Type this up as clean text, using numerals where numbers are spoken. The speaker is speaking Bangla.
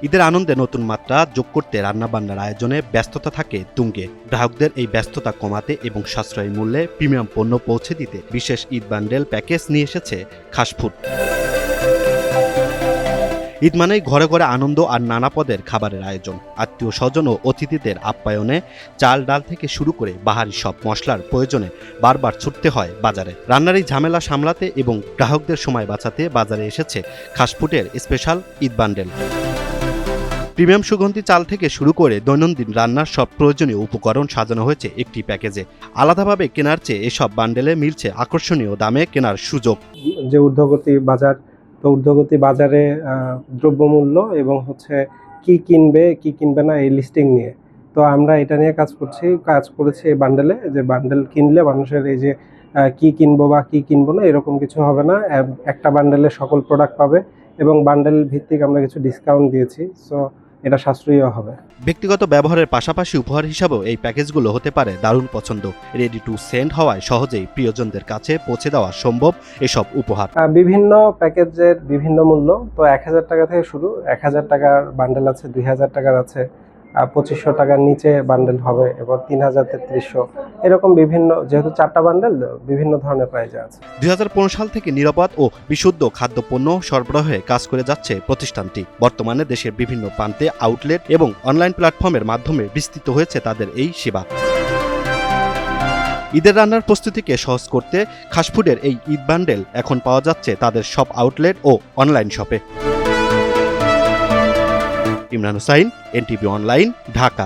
ঈদের আনন্দে নতুন মাত্রা যোগ করতে রান্নাবান্নার আয়োজনে ব্যস্ততা থাকে তুঙ্গে। গ্রাহকদের এই ব্যস্ততা কমাতে এবং সাশ্রয়ী মূল্যে প্রিমিয়াম পণ্য পৌঁছে দিতে বিশেষ ঈদ বান্ডেল প্যাকেজ নিয়ে এসেছে খাসফুড। ঈদ মানেই ঘরে ঘরে আনন্দ আর নানা পদের খাবারের আয়োজন। আত্মীয় স্বজন ও অতিথিদের আপ্যায়নে চাল ডাল থেকে শুরু করে বাহারি সব মশলার প্রয়োজনে বারবার ছুটতে হয় বাজারে। রান্নার এই ঝামেলা সামলাতে এবং গ্রাহকদের সময় বাঁচাতে বাজারে এসেছে খাসফুডের স্পেশাল ঈদ বান্ডেল। প্রিমিয়াম সুগন্ধি চাল থেকে শুরু করে দৈনন্দিন রান্নার সব প্রয়োজনীয় উপকরণ সাজানো হয়েছে একটি প্যাকেজে। আলাদাভাবে কেনার চেয়ে এসব বান্ডেলে মিলছে আকর্ষণীয় দামে কেনার সুযোগ। যে ঊর্ধ্বগতি বাজার, তো ঊর্ধ্বগতি বাজারে দ্রব্যমূল্য এবং কি কিনবে কি কিনবে না এই লিস্টিং নিয়ে, তো আমরা এটা নিয়ে কাজ করেছি এই বান্ডেলে, যে বান্ডেল কিনলে মানুষের এই যে কি কিনবো বা কি কিনবো না এরকম কিছু হবে না। একটা বান্ডেলে সকল প্রোডাক্ট পাবে এবং বান্ডেল ভিত্তিক আমরা কিছু ডিসকাউন্ট দিয়েছি, সো এটা সাশ্রয়ী হবে। ব্যক্তিগত ব্যবহারের পাশাপাশি উপহার হিসাবেও এই প্যাকেজগুলো হতে পারে দারুণ পছন্দ। রেডি টু সেন্ড হওয়ায় সহজেই প্রিয়জনদের কাছে পৌঁছে দেওয়া সম্ভব এসব উপহার। বিভিন্ন প্যাকেজের বিভিন্ন মূল্য, তো 1000 টাকা থেকে শুরু। 1000 টাকার বান্ডেল আছে, 2000 টাকার আছে, 2500 টাকার নিচে বান্ডেল হবে এবং 3000, 3300 এরকম বিভিন্ন, যেহেতু 4টা বান্ডেল বিভিন্ন ধরনের প্রাইজে আছে। 2015 সাল থেকে নিরাপদ ও বিশুদ্ধ খাদ্যপণ্য সরবরাহে কাজ করে যাচ্ছে প্রতিষ্ঠানটি। বর্তমানে দেশের বিভিন্ন প্রান্তে আউটলেট এবং অনলাইন প্ল্যাটফর্মের মাধ্যমে বিস্তৃত হয়েছে তাদের এই সেবা। ঈদের রান্নার প্রস্তুতিকে সহজ করতে খাসফুডের এই ঈদ বান্ডেল এখন পাওয়া যাচ্ছে তাদের সব আউটলেট ও অনলাইন শপে। Imran Hussain, NTV online, Dhaka.